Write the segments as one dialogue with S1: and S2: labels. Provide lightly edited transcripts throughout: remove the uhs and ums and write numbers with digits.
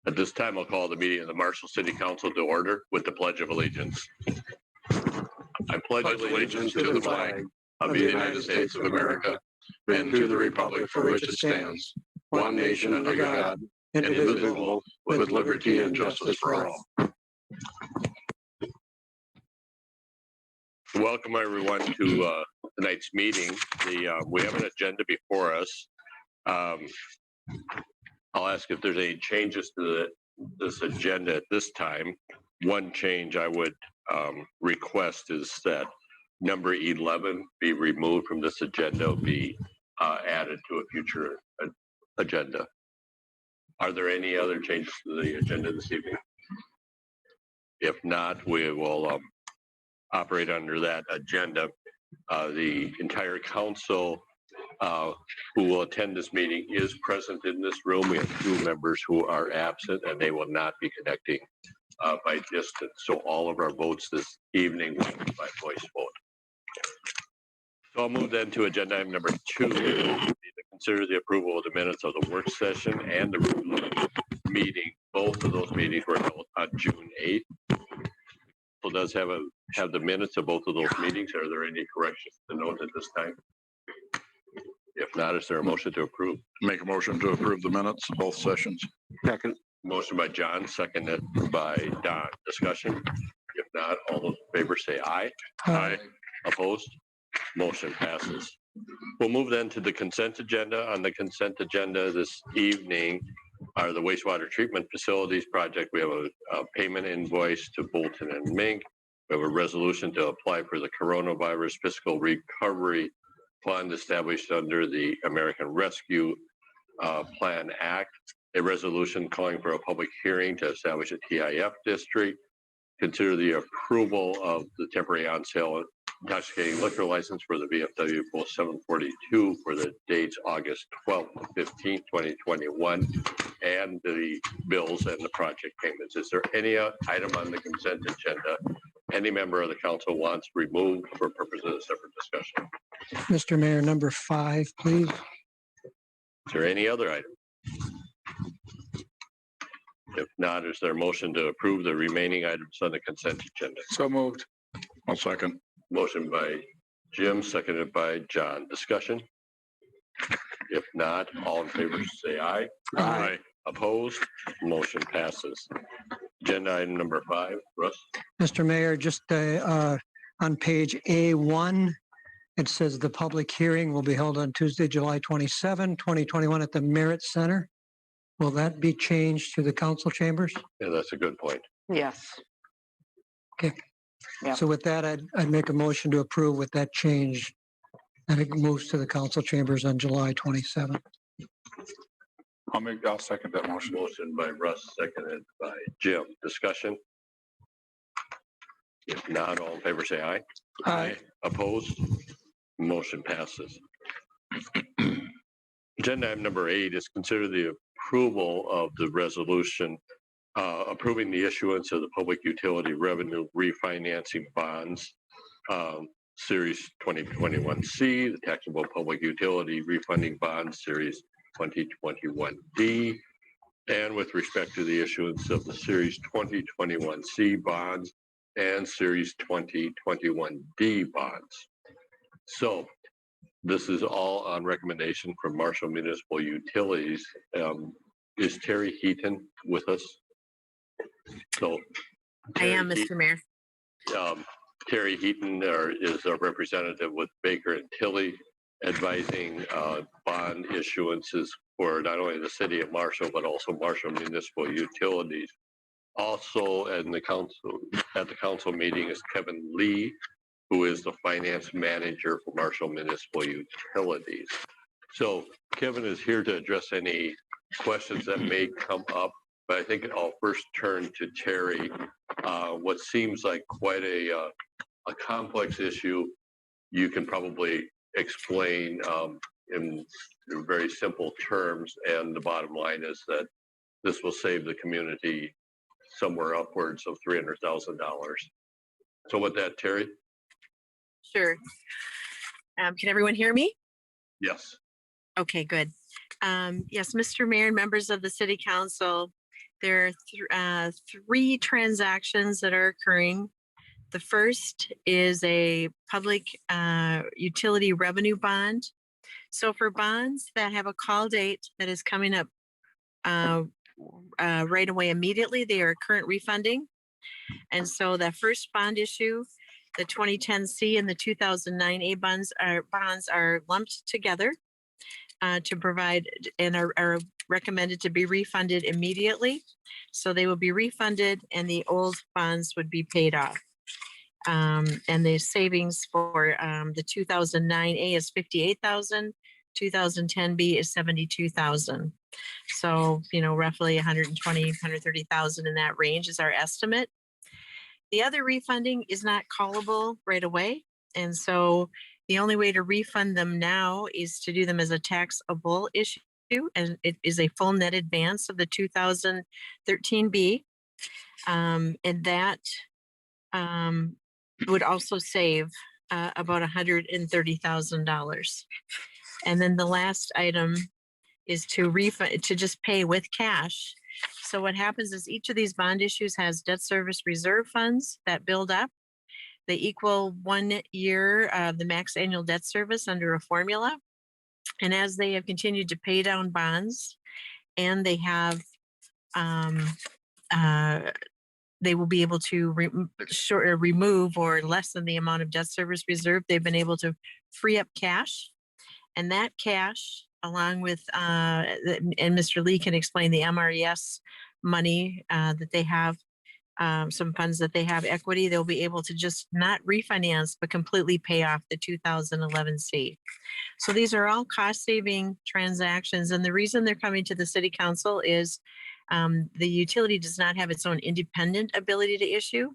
S1: At this time, I'll call the meeting of the Marshall City Council to order with the Pledge of Allegiance. I pledge allegiance to the flag of the United States of America and to the republic for which it stands, one nation under God, indivisible, with liberty and justice for all. Welcome everyone to tonight's meeting. We have an agenda before us. I'll ask if there's any changes to this agenda at this time. One change I would request is that number 11 be removed from this agenda, be added to a future agenda. Are there any other changes to the agenda this evening? If not, we will operate under that agenda. The entire council who will attend this meeting is present in this room. We have 2 members who are absent, and they will not be connecting by distance. So all of our votes this evening will be by voice vote. So I'll move then to agenda item number 2, to consider the approval of the minutes of the work session and the regular meeting. Both of those meetings were held on June 8th. So does have the minutes of both of those meetings. Are there any corrections to note at this time? If not, is there a motion to approve?
S2: Make a motion to approve the minutes of both sessions.
S3: Second.
S1: Motion by John, seconded by Don. Discussion? If not, all those in favor say aye.
S2: Aye.
S1: Opposed? Motion passes. We'll move then to the consent agenda. On the consent agenda this evening are the wastewater treatment facilities project. We have a payment invoice to Bolton and Mink. We have a resolution to apply for the coronavirus fiscal recovery fund established under the American Rescue Plan Act, a resolution calling for a public hearing to establish a TIF district, consider the approval of the temporary on sale intoxicating liquor license for the VFW Pool 742 for the dates August 12th and 15th, 2021, and the bills and the project payments. Is there any item on the consent agenda any member of the council wants removed for purposes of separate discussion?
S4: Mr. Mayor, number 5, please.
S1: Is there any other item? If not, is there a motion to approve the remaining items on the consent agenda?
S2: So moved. I'll second.
S1: Motion by Jim, seconded by John. Discussion? If not, all in favor say aye.
S2: Aye.
S1: Opposed? Motion passes. Agenda item number 5, Russ.
S4: Mr. Mayor, just on page A1, it says the public hearing will be held on Tuesday, July 27, 2021 at the Merit Center. Will that be changed to the council chambers?
S1: Yeah, that's a good point.
S3: Yes.
S4: Okay.
S3: Yeah.
S4: So with that, I'd make a motion to approve with that change. And it moves to the council chambers on July 27th.
S2: I'll second that motion.
S1: Motion by Russ, seconded by Jim. Discussion? If not, all in favor say aye.
S4: Aye.
S1: Opposed? Motion passes. Agenda item number 8 is consider the approval of the resolution approving the issuance of the public utility revenue refinancing bonds, series 2021C, the taxable public utility refunding bonds, series 2021D, and with respect to the issuance of the series 2021C bonds and series 2021D bonds. So this is all on recommendation from Marshall Municipal Utilities. Is Terry Heaton with us? So
S5: I am, Mr. Mayor.
S1: Terry Heaton is a representative with Baker and Tilley, advising bond issuances for not only the city of Marshall, but also Marshall Municipal Utilities. Also at the council meeting is Kevin Lee, who is the finance manager for Marshall Municipal Utilities. So Kevin is here to address any questions that may come up, but I think I'll first turn to Terry. What seems like quite a complex issue, you can probably explain in very simple terms, and the bottom line is that this will save the community somewhere upwards of $300,000. So with that, Terry?
S5: Sure. Can everyone hear me?
S1: Yes.
S5: Okay, good. Yes, Mr. Mayor and members of the City Council, there are three transactions that are occurring. The first is a public utility revenue bond. So for bonds that have a call date that is coming up right away immediately, they are current refunding. And so the first bond issue, the 2010C and the 2009A bonds are lumped together to provide and are recommended to be refunded immediately. So they will be refunded and the old bonds would be paid off. And the savings for the 2009A is 58,000, 2010B is 72,000. So, roughly 120, 130,000 in that range is our estimate. The other refunding is not callable right away. And so the only way to refund them now is to do them as a taxable issue. And it is a full net advance of the 2013B. And that would also save about $130,000. And then the last item is to refund, to just pay with cash. So what happens is each of these bond issues has debt service reserve funds that build up. They equal 1 year of the max annual debt service under a formula. And as they have continued to pay down bonds and they have they will be able to remove or lessen the amount of debt service reserve. They've been able to free up cash, and that cash, along with and Mr. Lee can explain the MRES money that they have, some funds that they have equity, they'll be able to just not refinance but completely pay off the 2011C. So these are all cost-saving transactions, and the reason they're coming to the City Council is the utility does not have its own independent ability to issue.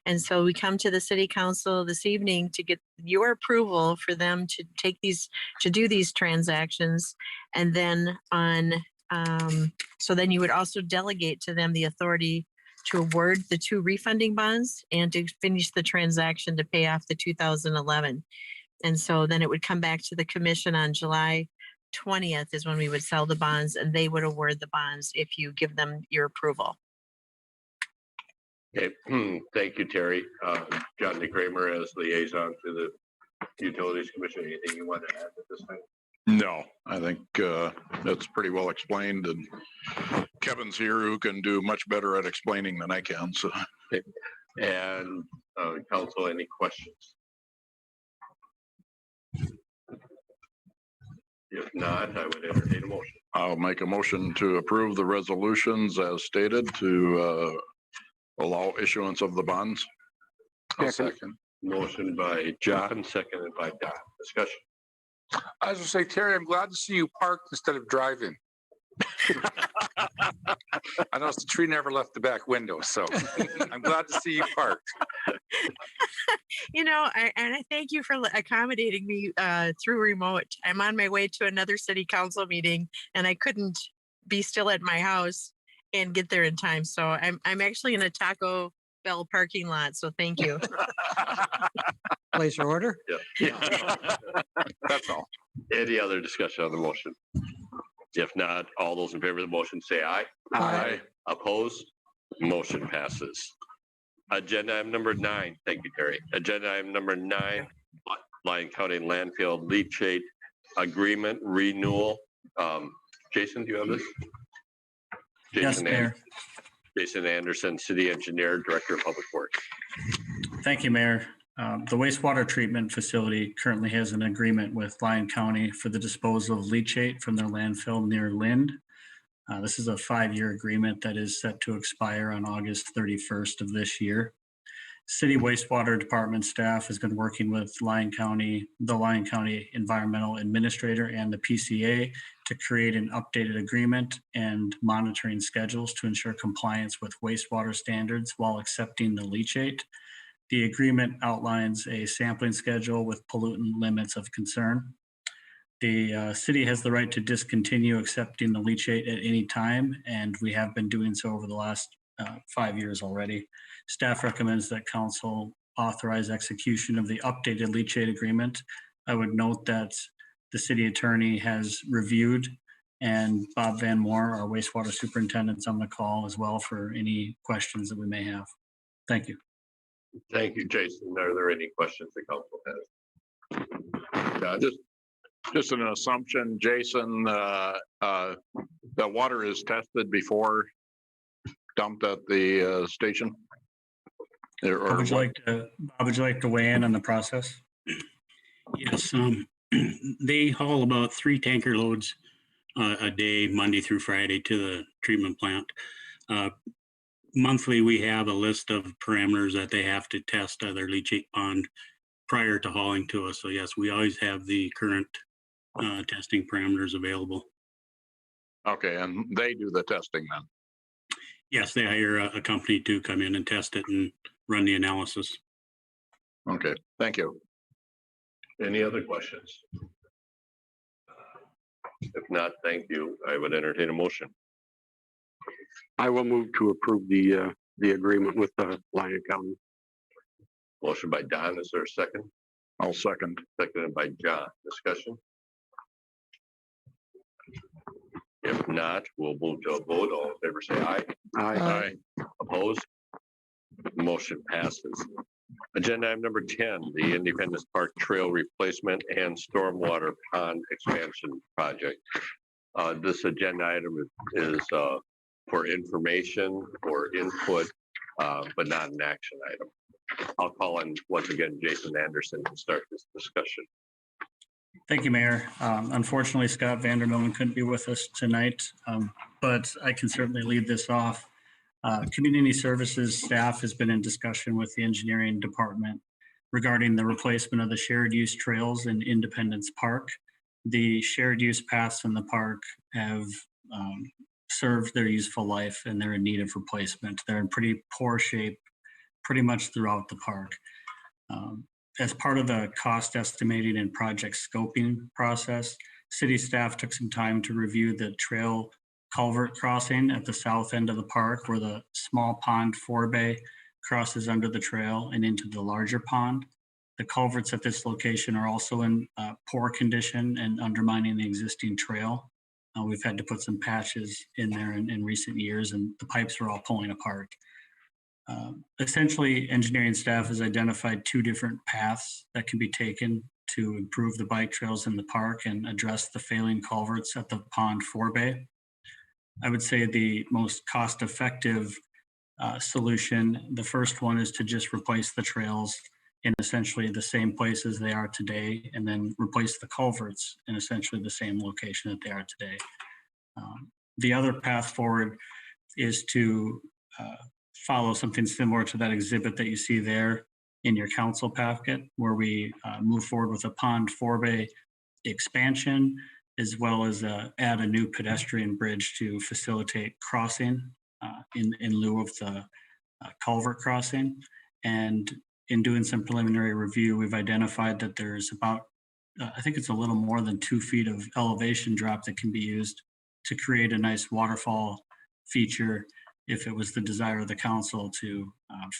S5: And so we come to the City Council this evening to get your approval for them to do these transactions. And then so then you would also delegate to them the authority to award the 2 refunding bonds and to finish the transaction to pay off the 2011. And so then it would come back to the commission on July 20th is when we would sell the bonds, and they would award the bonds if you give them your approval.
S1: Okay, thank you, Terry. John DeCramer as liaison to the Utilities Commission. Anything you want to add at this time?
S2: No, I think that's pretty well explained, and Kevin's here who can do much better at explaining than I can. So,
S1: and council, any questions? If not, I would entertain a motion.
S2: I'll make a motion to approve the resolutions as stated to allow issuance of the bonds.
S3: Second.
S1: Motion by John, seconded by Don. Discussion.
S3: I was gonna say, Terry, I'm glad to see you parked instead of driving. I noticed the tree never left the back window, so I'm glad to see you parked.
S5: And I thank you for accommodating me through remote. I'm on my way to another City Council meeting, and I couldn't be still at my house and get there in time. So I'm actually in a Taco Bell parking lot. So thank you.
S4: Place your order.
S1: Yeah.
S3: That's all.
S1: Any other discussion on the motion? If not, all those in favor of the motion say aye.
S4: Aye.
S1: Opposed? Motion passes. Agenda item number 9. Thank you, Terry. Agenda item number 9, Lyon County Landfill Leachate Agreement Renewal. Jason, do you have this?
S6: Yes, Mayor.
S1: Jason Anderson, City Engineer, Director of Public Works.
S6: Thank you, Mayor. The wastewater treatment facility currently has an agreement with Lyon County for the disposal of leachate from their landfill near Lind. This is a 5-year agreement that is set to expire on August 31st of this year. City wastewater department staff has been working with the Lyon County Environmental Administrator and the PCA to create an updated agreement and monitoring schedules to ensure compliance with wastewater standards while accepting the leachate. The agreement outlines a sampling schedule with pollutant limits of concern. The city has the right to discontinue accepting the leachate at any time, and we have been doing so over the last 5 years already. Staff recommends that council authorize execution of the updated leachate agreement. I would note that the city attorney has reviewed and Bob Van Moore, our wastewater superintendent's on the call as well for any questions that we may have. Thank you.
S1: Thank you, Jason. Are there any questions the council has?
S2: Just an assumption, Jason, the water is tested before dumped at the station?
S6: Bob, would you like to weigh in on the process?
S7: Yes, they haul about 3 tanker loads a day, Monday through Friday, to the treatment plant. Monthly, we have a list of parameters that they have to test their leachate pond prior to hauling to us. So yes, we always have the current testing parameters available.
S2: Okay, and they do the testing then?
S7: Yes, they hire a company to come in and test it and run the analysis.
S2: Okay, thank you.
S1: Any other questions? If not, thank you. I would entertain a motion.
S8: I will move to approve the agreement with Lyon County.
S1: Motion by Don, is there a second?
S2: I'll second.
S1: Seconded by John. Discussion? If not, we'll move to a vote. All in favor, say aye.
S8: Aye.
S1: Opposed? Motion passes. Agenda item number 10, the Independence Park Trail Replacement and Stormwater Pond Expansion Project. This agenda item is for information or input, but not an action item. I'll call on once again Jason Anderson to start this discussion.
S6: Thank you, Mayor. Unfortunately, Scott Vandermillen couldn't be with us tonight, but I can certainly lead this off. Community Services staff has been in discussion with the engineering department regarding the replacement of the shared use trails in Independence Park. The shared use paths in the park have served their useful life and they're in need of replacement. They're in pretty poor shape pretty much throughout the park. As part of the cost estimating and project scoping process, city staff took some time to review the trail culvert crossing at the south end of the park where the small pond forebay crosses under the trail and into the larger pond. The culverts at this location are also in poor condition and undermining the existing trail. We've had to put some patches in there in recent years and the pipes are all pulling apart. Essentially, engineering staff has identified 2 different paths that can be taken to improve the bike trails in the park and address the failing culverts at the pond forebay. I would say the most cost-effective solution, the first one is to just replace the trails in essentially the same places they are today, and then replace the culverts in essentially the same location that they are today. The other path forward is to follow something similar to that exhibit that you see there in your council packet, where we move forward with a pond forebay expansion, as well as add a new pedestrian bridge to facilitate crossing in lieu of the culvert crossing. And in doing some preliminary review, we've identified that there's about, I think it's a little more than 2 feet of elevation drop that can be used to create a nice waterfall feature if it was the desire of the council to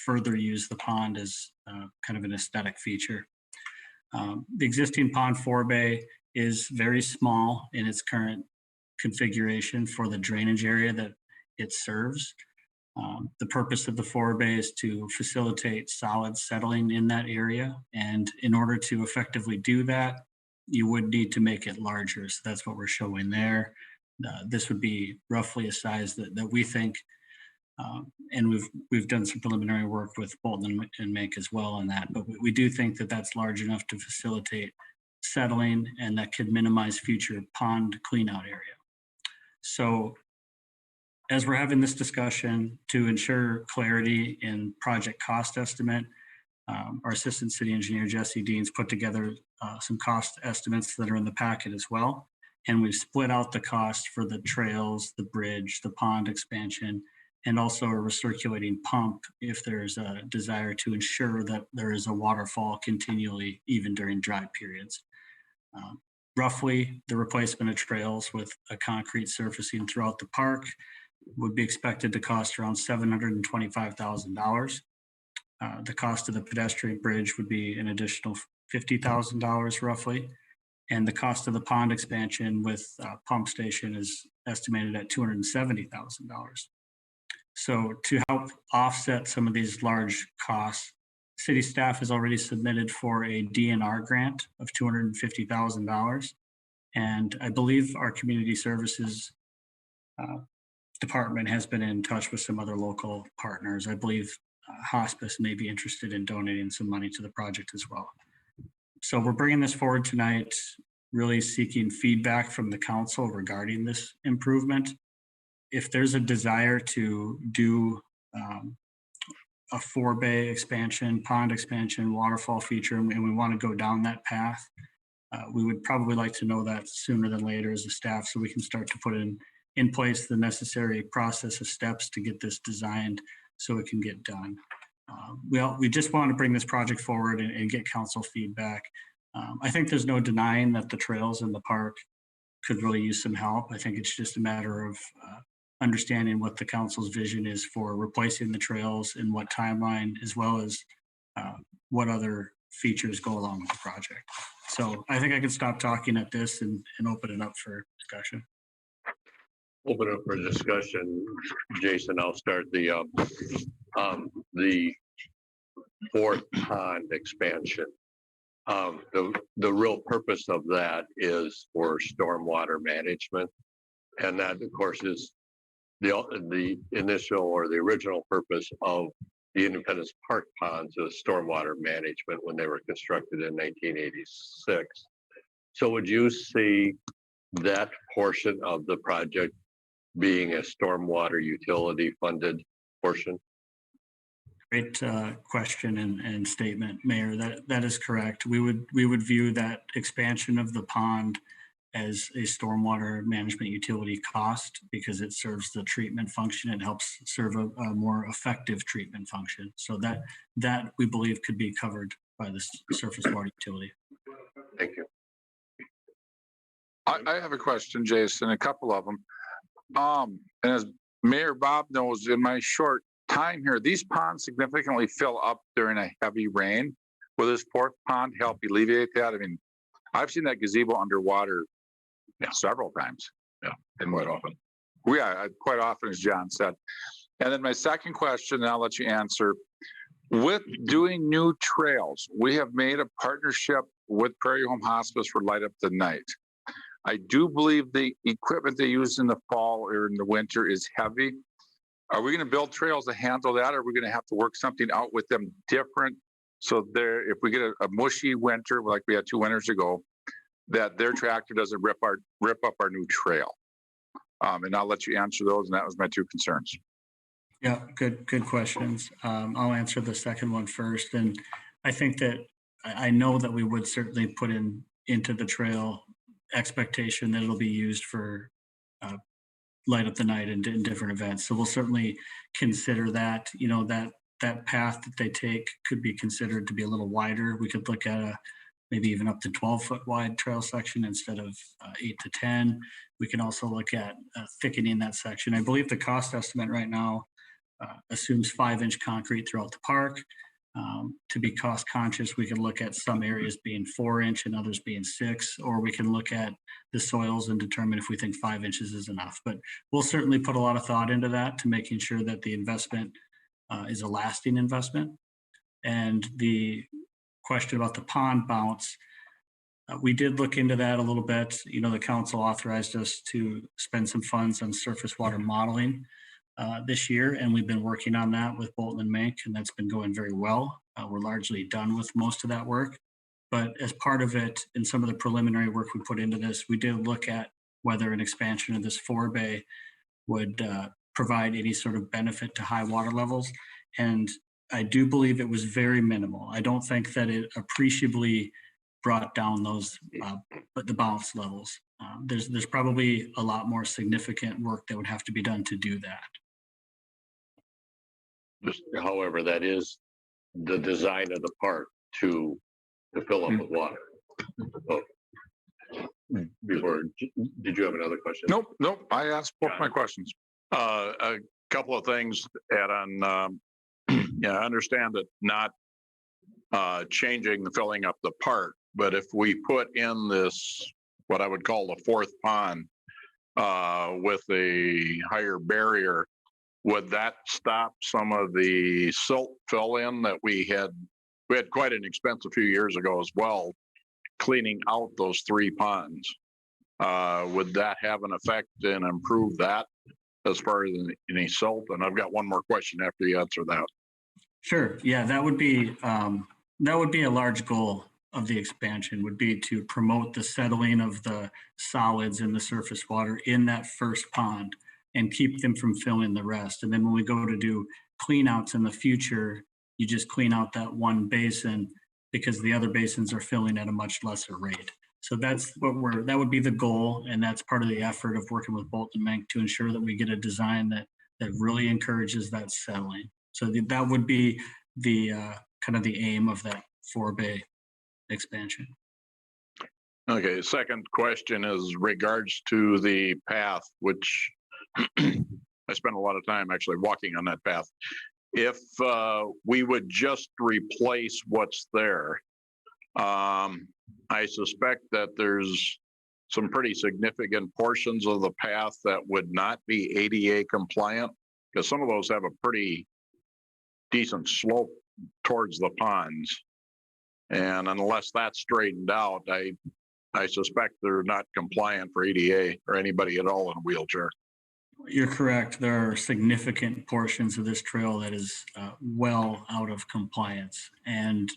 S6: further use the pond as kind of an aesthetic feature. The existing pond forebay is very small in its current configuration for the drainage area that it serves. The purpose of the forebay is to facilitate solid settling in that area. And in order to effectively do that, you would need to make it larger. So that's what we're showing there. This would be roughly a size that we think, and we've done some preliminary work with Bolton and Mink as well on that, but we do think that that's large enough to facilitate settling and that could minimize future pond cleanout area. So as we're having this discussion, to ensure clarity in project cost estimate, our assistant city engineer, Jesse Deans, put together some cost estimates that are in the packet as well. And we've split out the cost for the trails, the bridge, the pond expansion, and also a recirculating pump if there's a desire to ensure that there is a waterfall continually, even during dry periods. Roughly, the replacement of trails with a concrete surfacing throughout the park would be expected to cost around $725,000. The cost of the pedestrian bridge would be an additional $50,000 roughly. And the cost of the pond expansion with pump station is estimated at $270,000. So to help offset some of these large costs, city staff has already submitted for a DNR grant of $250,000. And I believe our community services department has been in touch with some other local partners. I believe hospice may be interested in donating some money to the project as well. So we're bringing this forward tonight, really seeking feedback from the council regarding this improvement. If there's a desire to do a 4-bay expansion, pond expansion, waterfall feature, and we want to go down that path, we would probably like to know that sooner than later as a staff, so we can start to put in place the necessary process of steps to get this designed so it can get done. We just want to bring this project forward and get council feedback. I think there's no denying that the trails in the park could really use some help. I think it's just a matter of understanding what the council's vision is for replacing the trails and what timeline, as well as what other features go along with the project. So I think I can stop talking at this and open it up for discussion.
S1: Open up for discussion. Jason, I'll start the fourth pond expansion. The real purpose of that is for stormwater management. And that, of course, is the initial or the original purpose of the Independence Park ponds was stormwater management when they were constructed in 1986. So would you see that portion of the project being a stormwater utility funded portion?
S6: Great question and statement, Mayor. That is correct. We would view that expansion of the pond as a stormwater management utility cost because it serves the treatment function. It helps serve a more effective treatment function. So that we believe could be covered by the surface water utility.
S1: Thank you.
S2: I have a question, Jason, a couple of them. And as Mayor Bob knows, in my short time here, these ponds significantly fill up during a heavy rain. Will this fourth pond help alleviate that? I mean, I've seen that gazebo underwater several times.
S9: Yeah, and quite often.
S2: Yeah, quite often, as John said. And then my second question, and I'll let you answer. With doing new trails, we have made a partnership with Prairie Home Hospice for Light Up the Night. I do believe the equipment they use in the fall or in the winter is heavy. Are we going to build trails to handle that? Or are we going to have to work something out with them different? So there, if we get a mushy winter, like we had 2 winters ago, that their tractor doesn't rip up our new trail. And I'll let you answer those. And that was my 2 concerns.
S6: Yeah, good questions. I'll answer the second one first. And I think that I know that we would certainly put into the trail expectation that it'll be used for Light Up the Night and in different events. So we'll certainly consider that, that path that they take could be considered to be a little wider. We could look at maybe even up to 12-foot wide trail section instead of 8 to 10. We can also look at thickening that section. I believe the cost estimate right now assumes 5-inch concrete throughout the park. To be cost conscious, we can look at some areas being 4-inch and others being 6, or we can look at the soils and determine if we think 5 inches is enough. But we'll certainly put a lot of thought into that to making sure that the investment is a lasting investment. And the question about the pond bounce, we did look into that a little bit. The council authorized us to spend some funds on surface water modeling this year, and we've been working on that with Bolton and Mank, and that's been going very well. We're largely done with most of that work, but as part of it, in some of the preliminary work we put into this, we did look at whether an expansion of this 4-bay would provide any sort of benefit to high water levels, and I do believe it was very minimal. I don't think that it appreciably brought down those the bounce levels. There's probably a lot more significant work that would have to be done to do that.
S1: However, that is the design of the park to fill up with water. Oh. Before, did you have another question?
S2: Nope. I asked both my questions. A couple of things to add on. I understand that not changing the filling up the park but if we put in this, what I would call the fourth pond, with a higher barrier, would that stop some of the silt fill in that we had quite an expense a few years ago as well, cleaning out those three ponds? Would that have an effect and improve that as far as any silt? And I've got one more question after you answer that.
S6: Sure. Yeah, that would be a large goal of the expansion, would be to promote the settling of the solids in the surface water in that first pond and keep them from filling the rest. And then when we go to do clean outs in the future, you just clean out that one basin because the other basins are filling at a much lesser rate. So that would be the goal. And that's part of the effort of working with Bolton Mank to ensure that we get a design that really encourages that settling. So that would be the kind of the aim of that 4-bay expansion.
S2: Okay, second question is regards to the path, which I spent a lot of time actually walking on that path. If we would just replace what's there, I suspect that there's some pretty significant portions of the path that would not be ADA compliant, because some of those have a pretty decent slope towards the ponds. And unless that's straightened out, I suspect they're not compliant for ADA or anybody at all in a wheelchair.
S6: You're correct. There are significant portions of this trail that is well out of compliance. And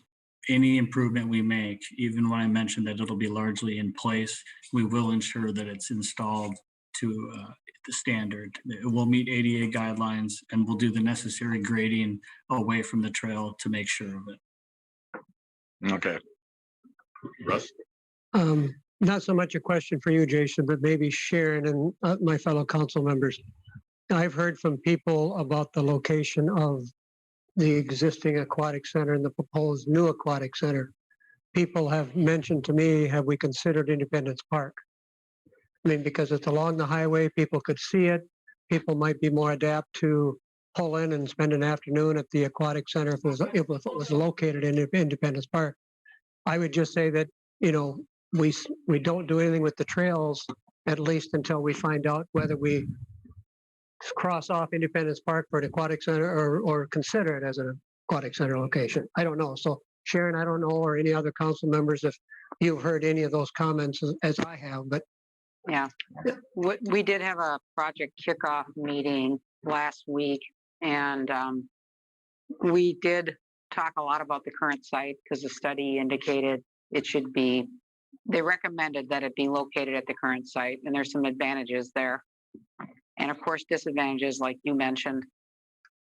S6: any improvement we make, even when I mentioned that it'll be largely in place, we will ensure that it's installed to the standard. It will meet ADA guidelines, and we'll do the necessary grading away from the trail to make sure of it.
S2: Okay.
S1: Russ?
S4: Not so much a question for you, Jason, but maybe Sharon and my fellow council members. I've heard from people about the location of the existing aquatic center and the proposed new aquatic center. People have mentioned to me, have we considered Independence Park? I mean, because it's along the highway, people could see it. People might be more adept to pull in and spend an afternoon at the aquatic center if it was located in Independence Park. I would just say that, you know, we don't do anything with the trails, at least until we find out whether we cross off Independence Park for an aquatic center or consider it as an aquatic center location. I don't know. So Sharon, I don't know, or any other council members, if you've heard any of those comments as I have, but.
S9: Yeah, we did have a project kickoff meeting last week, and we did talk a lot about the current site because the study indicated it should be, they recommended that it be located at the current site, and there's some advantages there. And of course, disadvantages like you mentioned.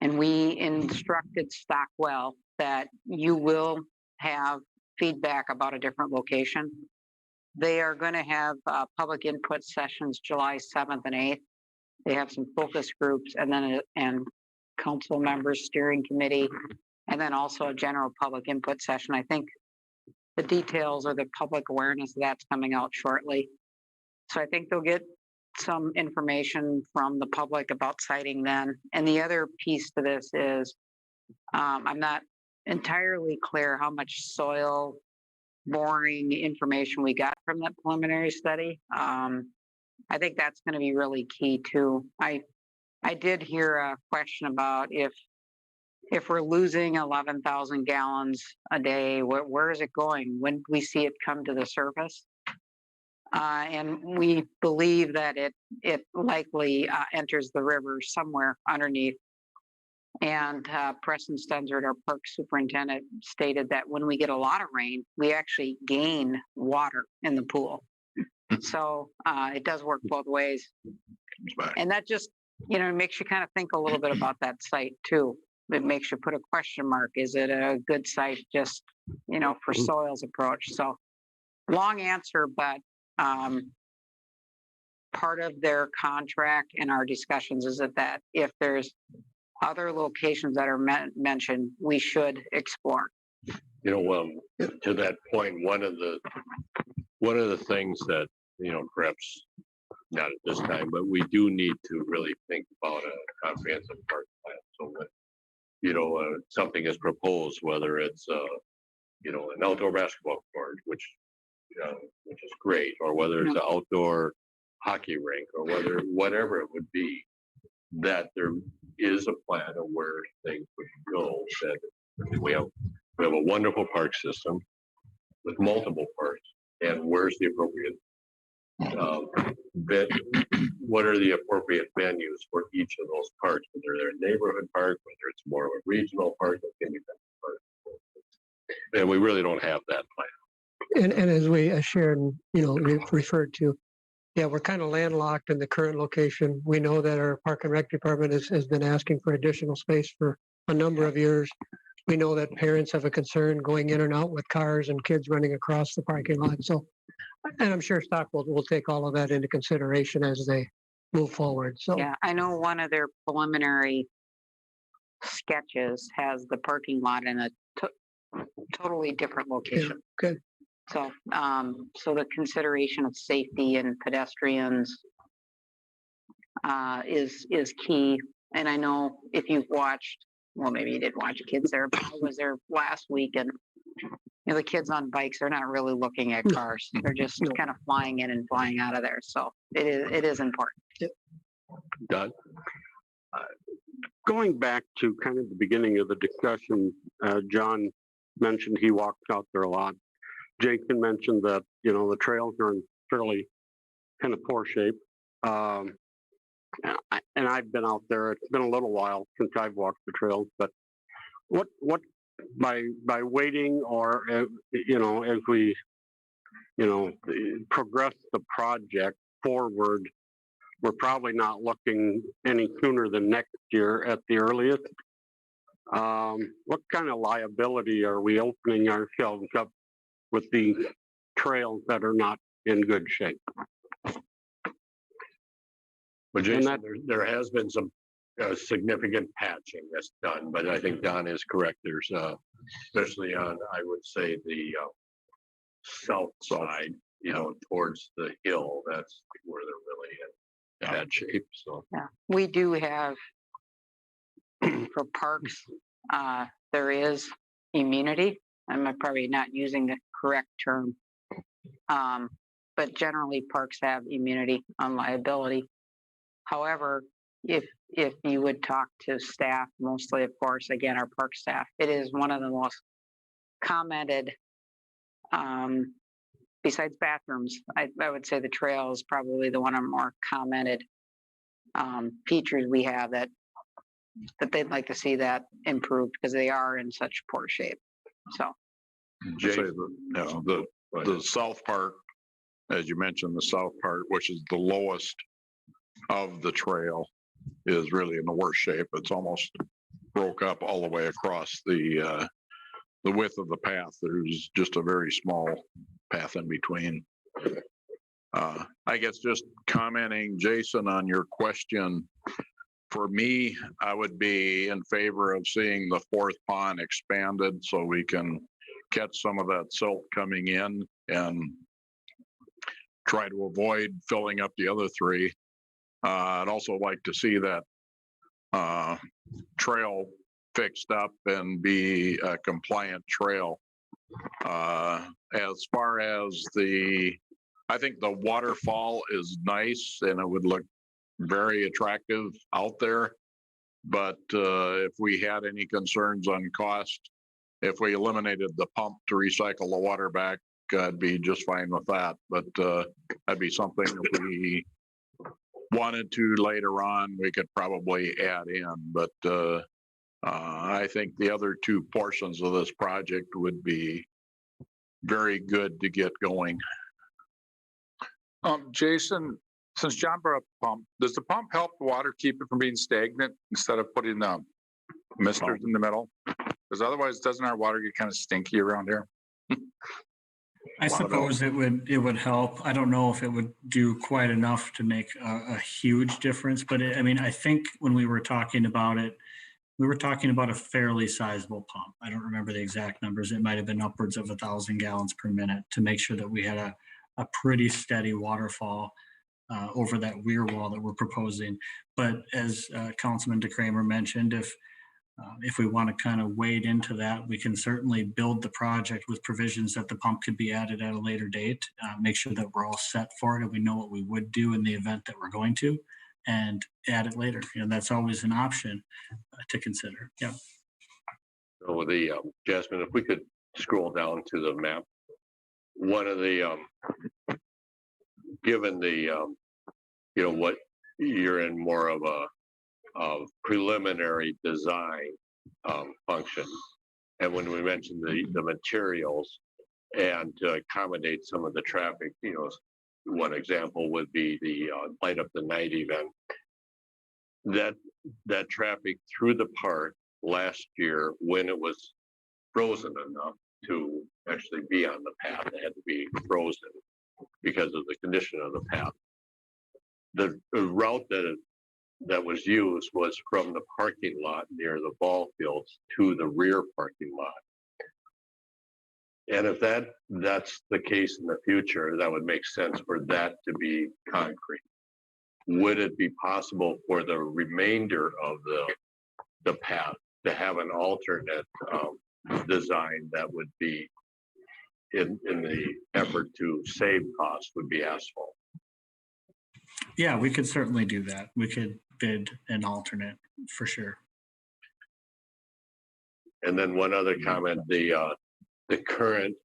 S9: And we instructed Stockwell that you will have feedback about a different location. They are going to have public input sessions July 7th and 8th. They have some focus groups and council members, steering committee, and then also a general public input session. I think the details or the public awareness of that's coming out shortly. So I think they'll get some information from the public about siting then. And the other piece to this is I'm not entirely clear how much soil boring information we got from that preliminary study. I think that's going to be really key too. I did hear a question about if we're losing 11,000 gallons a day, where is it going? When do we see it come to the surface? And we believe that it likely enters the river somewhere underneath. And Preston Stenzer, our park superintendent, stated that when we get a lot of rain, we actually gain water in the pool. So it does work both ways. And that just, makes you kind of think a little bit about that site too. It makes you put a question mark. Is it a good site just, for soils approach? So long answer, but part of their contract and our discussions is that if there's other locations that are mentioned, we should explore.
S1: To that point, one of the things that, perhaps not at this time, but we do need to really think about a comprehensive park plan. So when, something is proposed, whether it's, an outdoor basketball court, which which is great, or whether it's an outdoor hockey rink, or whatever it would be, that there is a plan of where things would go. That we have a wonderful park system with multiple parks, and where's the appropriate what are the appropriate venues for each of those parks, whether they're a neighborhood park, whether it's more of a regional park, and we really don't have that plan.
S4: And as we, as Sharon, referred to, yeah, we're kind of landlocked in the current location. We know that our Park and Rec department has been asking for additional space for a number of years. We know that parents have a concern going in and out with cars and kids running across the parking lot. So, and I'm sure Stockwell will take all of that into consideration as they move forward. So,
S9: Yeah, I know one of their preliminary sketches has the parking lot in a totally different location.
S4: good.
S9: So, so the consideration of safety and pedestrians is key. And I know if you've watched, well, maybe you didn't watch Kids There, but I was there last week, and the kids on bikes are not really looking at cars. They're just kind of flying in and flying out of there. So it is important.
S1: Done.
S8: Going back to kind of the beginning of the discussion, John mentioned he walked out there a lot. Jason mentioned that, the trails are in fairly kind of poor shape. And I've been out there. It's been a little while since I've walked the trails, but what by waiting, or as we progress the project forward, we're probably not looking any sooner than next year at the earliest. What kind of liability are we opening ourselves up with the trails that are not in good shape?
S1: But Jason, there has been some significant patching that's done, but I think Don is correct. There's especially on, I would say, the south side, towards the hill. That's where they're really in bad shape. So
S9: Yeah, we do have for parks. There is immunity. I'm probably not using the correct term, but generally parks have immunity on liability. However, if you would talk to staff, mostly, of course, again, our park staff, it is one of the most commented, besides bathrooms, I would say the trail is probably the one of more commented features we have that they'd like to see that improved because they are in such poor shape. So,
S2: the south part, as you mentioned, the south part, which is the lowest of the trail, is really in the worst shape. It's almost broke up all the way across the width of the path. There's just a very small path in between. I guess just commenting, Jason, on your question, for me, I would be in favor of seeing the fourth pond expanded so we can catch some of that silt coming in and try to avoid filling up the other three. I'd also like to see that trail fixed up and be a compliant trail. As far as I think the waterfall is nice and it would look very attractive out there. But if we had any concerns on cost, if we eliminated the pump to recycle the water back, I'd be just fine with that. But that'd be something that we wanted to later on, we could probably add in. But I think the other two portions of this project would be very good to get going.
S3: Jason, since John brought up the pump, does the pump help the water keep it from being stagnant instead of putting the misters in the middle? Because otherwise, doesn't our water get kind of stinky around here?
S6: I suppose it would help. I don't know if it would do quite enough to make a huge difference, but I think when we were talking about it, we were talking about a fairly sizable pump. I don't remember the exact numbers. It might have been upwards of 1,000 gallons per minute to make sure that we had a pretty steady waterfall over that weir wall that we're proposing. But as Councilman DeCramer mentioned, if If we want to kind of wade into that, we can certainly build the project with provisions that the pump could be added at a later date, make sure that we're all set for it and we know what we would do in the event that we're going to, and add it later. That's always an option to consider. Yeah.
S1: So Jasmine, if we could scroll down to the map, one of the, given the, what you're in more of a preliminary design function. And when we mentioned the materials and to accommodate some of the traffic, one example would be the light up the night event. That traffic through the park last year, when it was frozen enough to actually be on the path, it had to be frozen because of the condition of the path. The route that was used was from the parking lot near the ball fields to the rear parking lot. And if that's the case in the future, that would make sense for that to be concrete. Would it be possible for the remainder of the path to have an alternate design that would be in the effort to save costs, would be asphalt?
S6: Yeah, we could certainly do that. We could bid an alternate for sure.
S1: And then one other comment, the current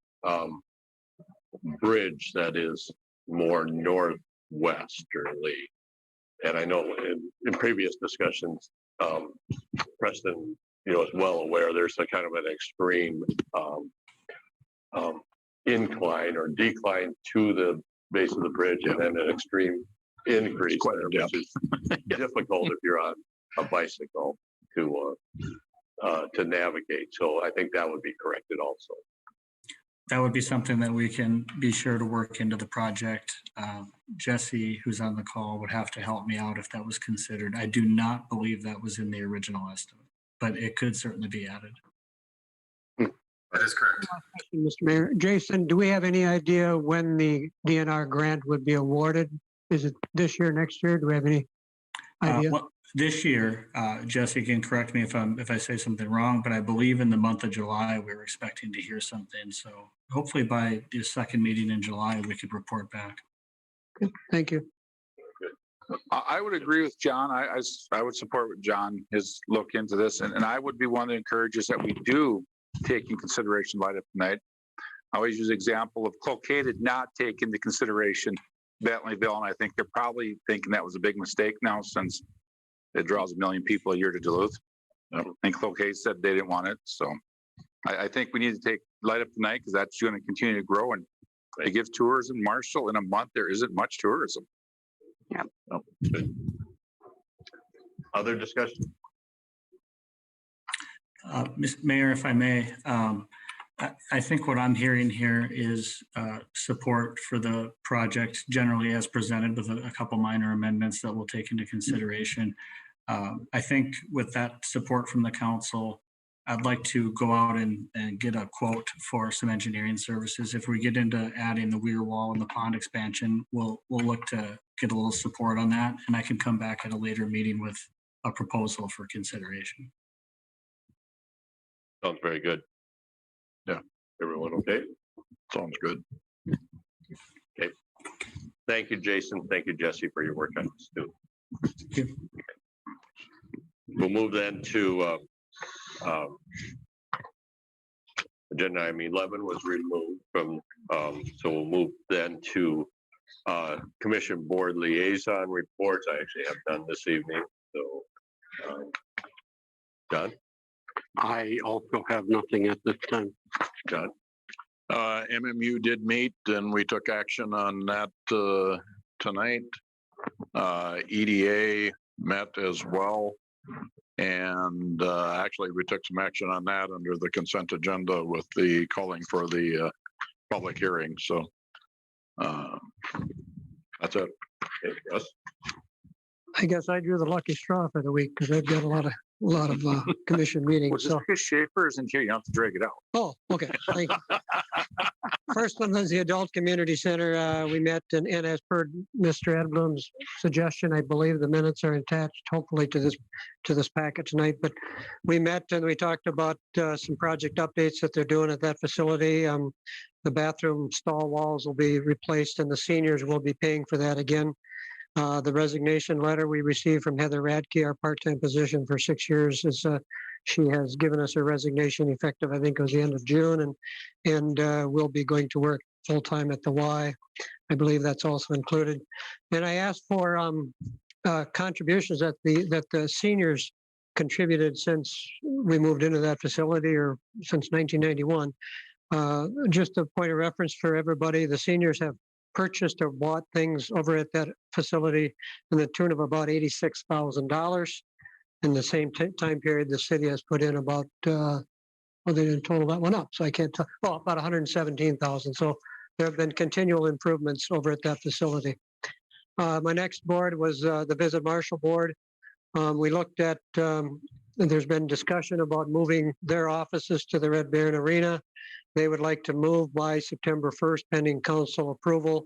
S1: bridge that is more northwesterly. And I know in previous discussions, Preston, is well aware there's a kind of an extreme incline or decline to the base of the bridge, and then an extreme increase there, which is difficult if you're on a bicycle to navigate. So I think that would be corrected also.
S6: That would be something that we can be sure to work into the project. Jesse, who's on the call, would have to help me out if that was considered. I do not believe that was in the original estimate, but it could certainly be added.
S3: That is correct.
S4: Mr. Mayor, Jason, do we have any idea when the DNR grant would be awarded? Is it this year, next year? Do we have any idea?
S6: Well, this year, Jesse can correct me if I say something wrong, but I believe in the month of July, we were expecting to hear something. So hopefully by the second meeting in July, we could report back.
S4: Okay, thank you.
S2: I would agree with John. I would support with John, his look into this. And I would be one that encourages that we do take in consideration light up night. I always use the example of Cloquet did not take into consideration Bentleyville. And I think they're probably thinking that was a big mistake now, since it draws 1 million people a year to Duluth. And Cloquet said they didn't want it. So I think we need to take light up the night, because that's going to continue to grow. And it gives tourism. Marshall, in a month, there isn't much tourism.
S9: Yeah.
S1: Oh, good. Other discussion?
S6: Mr. Mayor, if I may, I think what I'm hearing here is support for the project generally as presented, with a couple minor amendments that we'll take into consideration. I think with that support from the council, I'd like to go out and get a quote for some engineering services. If we get into adding the weir wall and the pond expansion, we'll look to get a little support on that, and I can come back at a later meeting with a proposal for consideration.
S1: Sounds very good. Yeah. Everyone okay?
S3: Sounds good.
S1: Okay. Thank you, Jason. Thank you, Jesse, for your work on this too.
S6: Thank you.
S1: We'll move then to agenda item 11 was removed from, so we'll move then to commission board liaison reports. I actually have done this evening. So, John?
S8: I also have nothing at this time.
S1: John?
S3: MMU did meet and we took action on that tonight. EDA met as well. And actually, we took some action on that under the consent agenda with the calling for the public hearing. So that's it.
S1: Okay, Russ?
S4: I guess I drew the lucky straw for the week, because I've got a lot of commission meetings.
S2: Well, just because Schaefer isn't here, you don't have to drag it out.
S4: Oh, okay. Thank you. first one was the Adult Community Center. We met and as per Mr. Edblum's suggestion, I believe the minutes are attached hopefully to this packet tonight. But we met and we talked about some project updates that they're doing at that facility. The bathroom stall walls will be replaced and the seniors will be paying for that again. The resignation letter we received from Heather Radke, our part-time position for 6 years, is she has given us her resignation effective, I think it was the end of June, and will be going to work full-time at the Y. I believe that's also included. And I asked for contributions that the seniors contributed since we moved into that facility, or since 1991. Just a point of reference for everybody, the seniors have purchased or bought things over at that facility in the tune of about $86,000. In the same time period, the city has put in about, well, they didn't total that one up, so I can't tell, well, about 117,000. So there have been continual improvements over at that facility. My next board was the Visit Marshall Board. We looked at, there's been discussion about moving their offices to the Red Baron Arena. They would like to move by September 1st, pending council approval.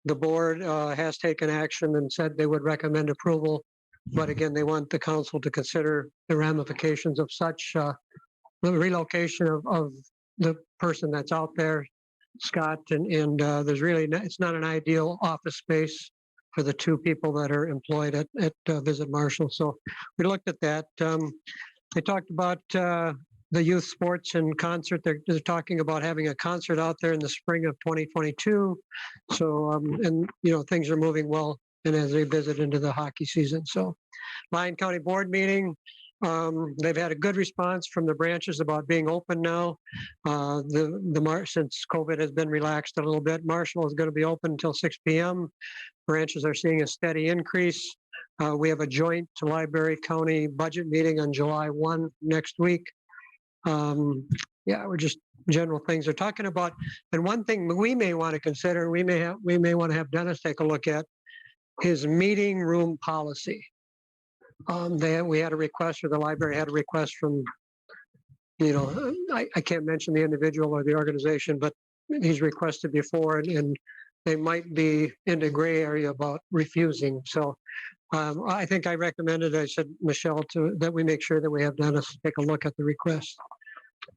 S4: The board has taken action and said they would recommend approval. But again, they want the council to consider the ramifications of such the relocation of the person that's out there, Scott, and there's really, it's not an ideal office space for the two people that are employed at Visit Marshall. So we looked at that. They talked about the youth sports and concert. They're talking about having a concert out there in the spring of 2022. So, and you know, things are moving well, and as they visit into the hockey season. So Lyon County Board meeting, they've had a good response from the branches about being open now. Since COVID has been relaxed a little bit, Marshall is going to be open until 6 p.m. Branches are seeing a steady increase. We have a joint library county budget meeting on July 1 next week. Yeah, we're just general things they're talking about. And one thing we may want to consider, we may want to have Dennis take a look at, his meeting room policy. We had a request, or the library had a request from, you know, I can't mention the individual or the organization, but he's requested before, and they might be in the gray area about refusing. So I think I recommended, I said, Michelle, that we make sure that we have Dennis take a look at the request.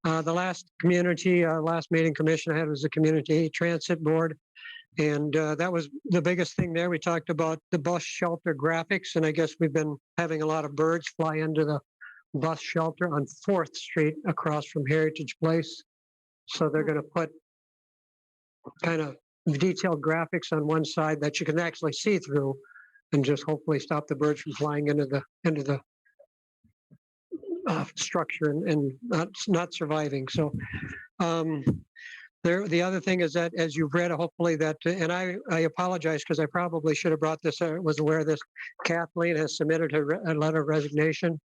S4: The last meeting commission I had was the Community Transit Board. And that was the biggest thing there. We talked about the bus shelter graphics, and I guess we've been having a lot of birds fly into the bus shelter on 4th Street across from Heritage Place. So they're going to put kind of detailed graphics on one side that you can actually see through, and just hopefully stop the birds from flying into the structure and not surviving. So the other thing is that, as you've read, hopefully that, and I apologize because I probably should have brought this, I was aware of this, Kathleen has submitted a letter of resignation,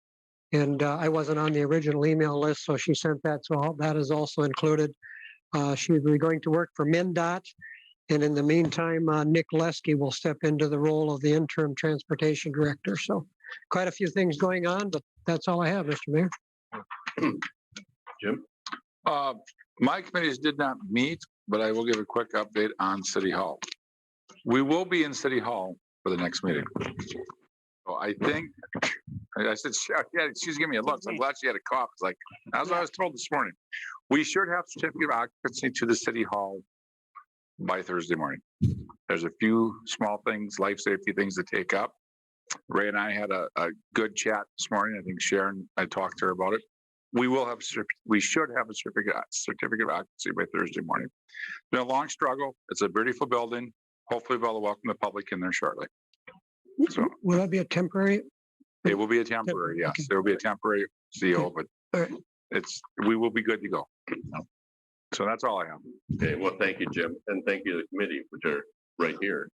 S4: and I wasn't on the original email list, so she sent that, so that is also included. She'll be going to work for MnDOT, and in the meantime, Nick Leske will step into the role of the interim transportation director. So quite a few things going on, but that's all I have, Mr. Mayor.
S1: Jim?
S2: My committees did not meet, but I will give a quick update on City Hall. We will be in City Hall for the next meeting. So I think, I said, yeah, she's giving me a look. So I'm glad she had a cough. It's like, as I was told this morning, we should have certificate of occupancy to the City Hall by Thursday morning. There's a few small things, life safety things to take up. Ray and I had a good chat this morning. I think Sharon, I talked to her about it. We should have a certificate of occupancy by Thursday morning. It's been a long struggle. It's a beautiful building. Hopefully we'll welcome the public in there shortly. So
S4: will that be a temporary?
S2: It will be a temporary, yes.
S4: Okay.
S2: There will be a temporary CO, but
S4: All right.
S2: we will be good to go. So that's all I have.
S1: Okay, well, thank you, Jim, and thank you to the committee, which are right here.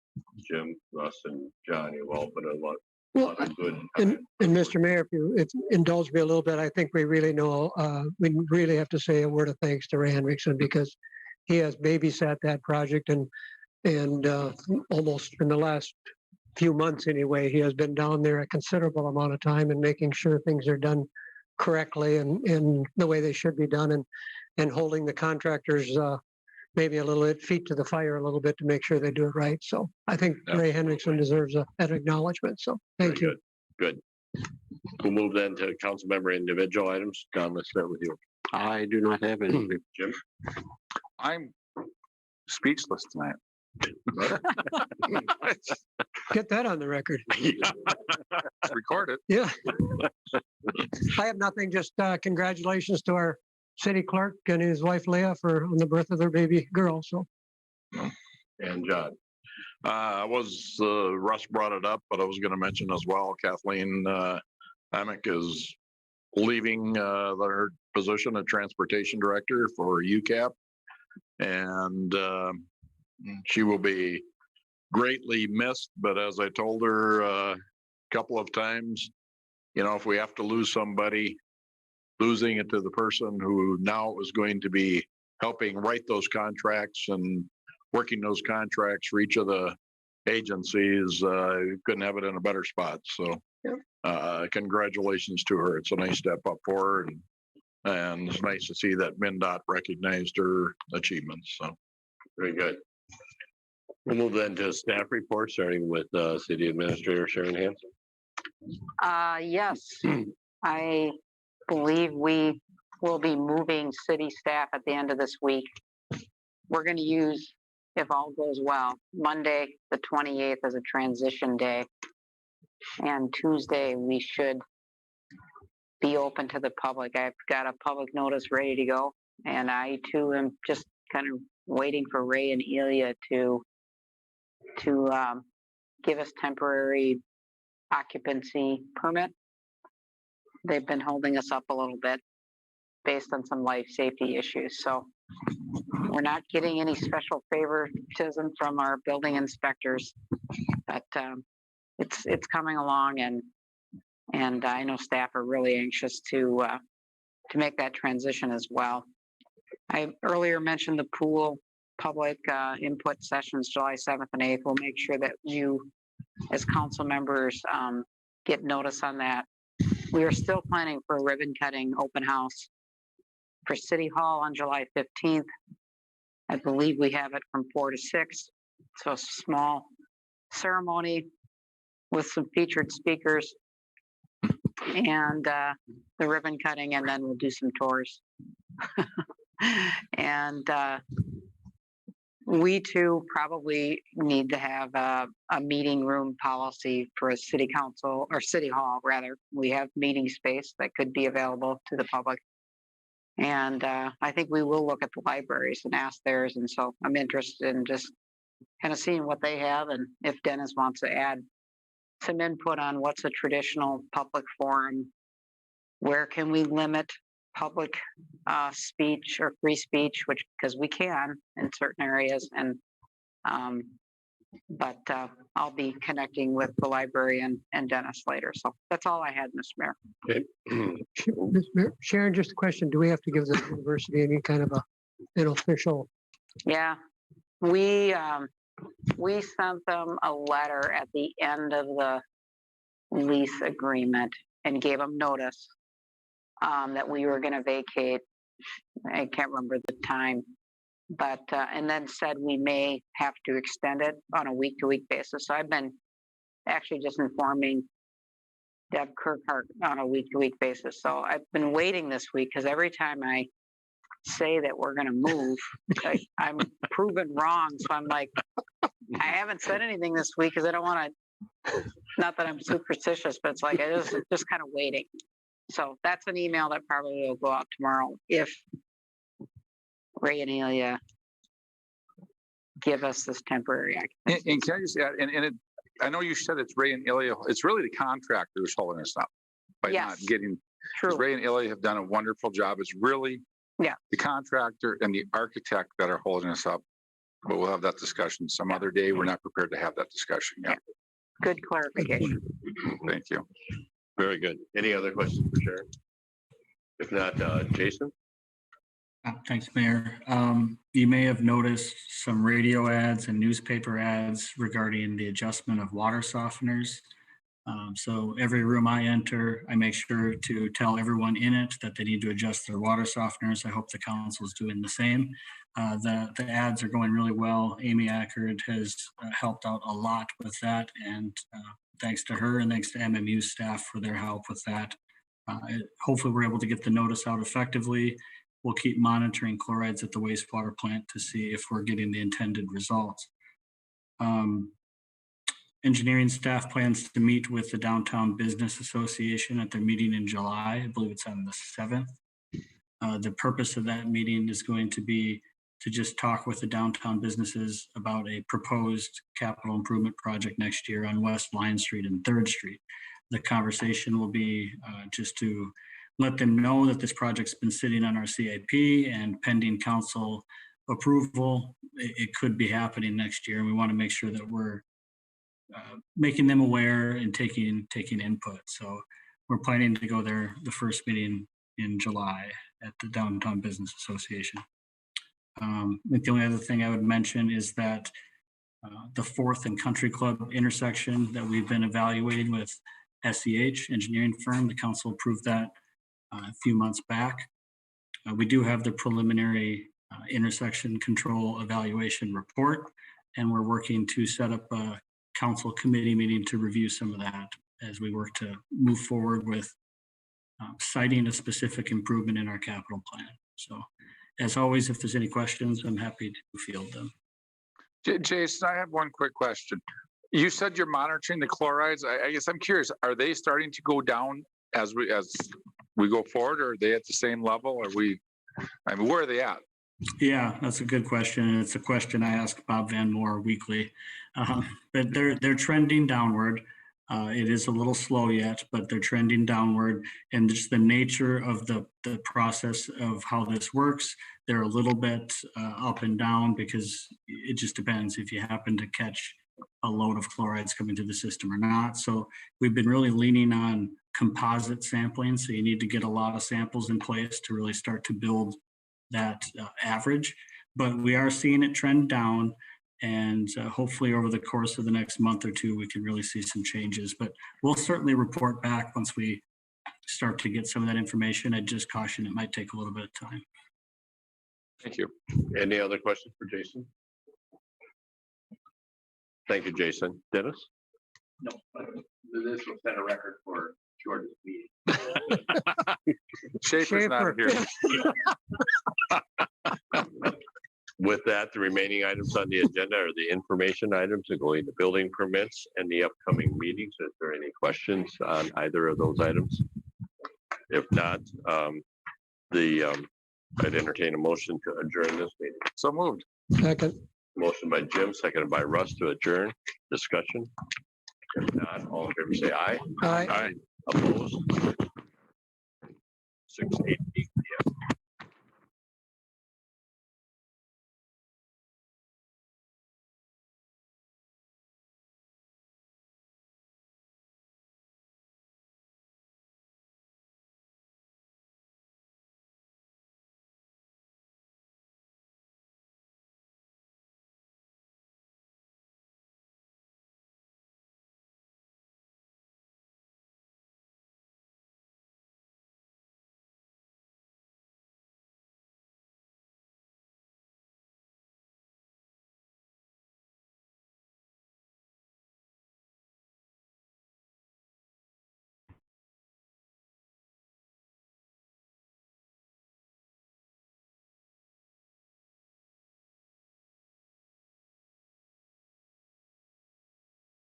S1: Jim, Russ, and John, you've all been a lot of good.
S4: And Mr. Mayor, if you indulge me a little bit, I think we really have to say a word of thanks to Ray Henriksen, because he has babysat that project, and almost in the last few months anyway, he has been down there a considerable amount of time and making sure things are done correctly and the way they should be done, and holding the contractors maybe a little bit feet to the fire a little bit to make sure they do it right. So I think
S2: Yeah.
S4: Ray Hendrickson deserves an acknowledgement. So thank you.
S1: Good. We'll move then to council member individual items. Don, let's start with you.
S8: I do not have anything.
S1: Jim?
S2: I'm speechless tonight.
S4: Get that on the record.
S2: It's recorded.
S4: Yeah. I have nothing, just congratulations to our city clerk and his wife Leah on the birth of their baby girl. So
S1: And John?
S3: Russ brought it up, but I was going to mention as well, Kathleen Amick is leaving her position of transportation director for UCAP. And she will be greatly missed. But as I told her a couple of times, you know, if we have to lose somebody, losing it to the person who now is going to be helping write those contracts and working those contracts for each of the agencies, couldn't have it in a better spot. So congratulations to her. It's a nice step up for her. And it's nice to see that MnDOT recognized her achievements. So
S1: Very good. We'll move then to staff report, starting with City Administrator Sharon Hanson.
S9: Yes, I believe we will be moving city staff at the end of this week. We're going to use, if all goes well, Monday, the 28th as a transition day. And Tuesday, we should be open to the public. I've got a public notice ready to go. And I too am just kind of waiting for Ray and Elia to give us temporary occupancy permit. They've been holding us up a little bit based on some life safety issues. So we're not getting any special favoritism from our building inspectors, but it's coming along, and I know staff are really anxious to make that transition as well. I earlier mentioned the pool public input sessions, July 7th and 8th. We'll make sure that you, as council members, get notice on that. We are still planning for a ribbon cutting open house for City Hall on July 15th. I believe we have it from 4 to 6. So a small ceremony with some featured speakers and the ribbon cutting, and then we'll do some tours. And we too probably need to have a meeting room policy for a city council, or city hall rather. We have meeting space that could be available to the public. And I think we will look at the libraries and ask theirs. And so I'm interested in just kind of seeing what they have, and if Dennis wants to add some input on what's a traditional public forum, where can we limit public speech or free speech, which, because we can in certain areas. And but I'll be connecting with the library and Dennis later. So that's all I had, Mr. Mayor.
S1: Okay.
S4: Sharon, just a question. Do we have to give the university any kind of an official?
S9: Yeah, we sent them a letter at the end of the lease agreement and gave them notice that we were going to vacate. I can't remember the time, but and then said we may have to extend it on a week-to-week basis. So I've been actually just informing Deb Kirkhart on a week-to-week basis. So I've been waiting this week, because every time I say that we're going to move, I'm proven wrong. So I'm like, I haven't said anything this week because I don't want to, not that I'm superstitious, but it's like I just kind of waiting. So that's an email that probably will go out tomorrow if Ray and Elia give us this temporary action.
S2: And can I just add, I know you said it's Ray and Ilya, it's really the contractor who's holding us up by not getting,
S9: True.
S2: Ray and Ilya have done a wonderful job. It's really the contractor and the architect that are holding us up. But we'll have that discussion some other day. We're not prepared to have that discussion yet.
S9: Good clarification.
S2: Thank you.
S1: Very good. Any other questions for Sharon? If not, Jason?
S6: Thanks, Mayor. You may have noticed some radio ads and newspaper ads regarding the adjustment of water softeners. So every room I enter, I make sure to tell everyone in it that they need to adjust their water softeners. I hope the council is doing the same. The ads are going really well. Amy Ackerd has helped out a lot with that, and thanks to her and thanks to MMU staff for their help with that. Hopefully we're able to get the notice out effectively. We'll keep monitoring chlorides at the wastewater plant to see if we're getting the intended results. Engineering staff plans to meet with the Downtown Business Association at their meeting in July. I believe it's on the 7th. The purpose of that meeting is going to be to just talk with the downtown businesses about a proposed capital improvement project next year on West Line Street and 3rd Street. The conversation will be just to let them know that this project's been sitting on our CIP and pending council approval. It could be happening next year. We want to make sure that we're making them aware and taking input. So we're planning to go there the first meeting in July at the Downtown Business Association. The only other thing I would mention is that the 4th and Country Club intersection that we've been evaluating with SEH engineering firm, the council approved that a few months back. We do have the preliminary intersection control evaluation report, and we're working to set up a council committee meeting to review some of that as we work to move forward with citing a specific improvement in our capital plan. So as always, if there's any questions, I'm happy to field them.
S2: Jason, I have one quick question. You said you're monitoring the chlorides. I guess I'm curious, are they starting to go down as we go forward, or are they at the same level? I mean, where are they at?
S6: Yeah, that's a good question. And it's a question I ask Bob Van Moore weekly. But they're trending downward. It is a little slow yet, but they're trending downward. And just the nature of the process of how this works, they're a little bit up and down because it just depends if you happen to catch a load of chlorides coming to the system or not. So we've been really leaning on composite sampling. So you need to get a lot of samples in place to really start to build that average. But we are seeing it trend down. And hopefully over the course of the next month or two, we can really see some changes. But we'll certainly report back once we start to get some of that information. I'd just caution it might take a little bit of time.
S2: Thank you.
S1: Any other questions for Jason? Thank you, Jason. Dennis?
S10: No, this will set a record for shortest meeting.
S2: Schaefer's not here.
S1: With that, the remaining items on the agenda are the information items going to building permits and the upcoming meetings. Is there any questions on either of those items? If not, I'd entertain a motion to adjourn this meeting.
S2: So moved.
S4: Second.
S1: Motion by Jim, seconded by Russ to adjourn. Discussion? If not, all in favor say aye.
S4: Aye.
S1: Aye. Opposed? 680.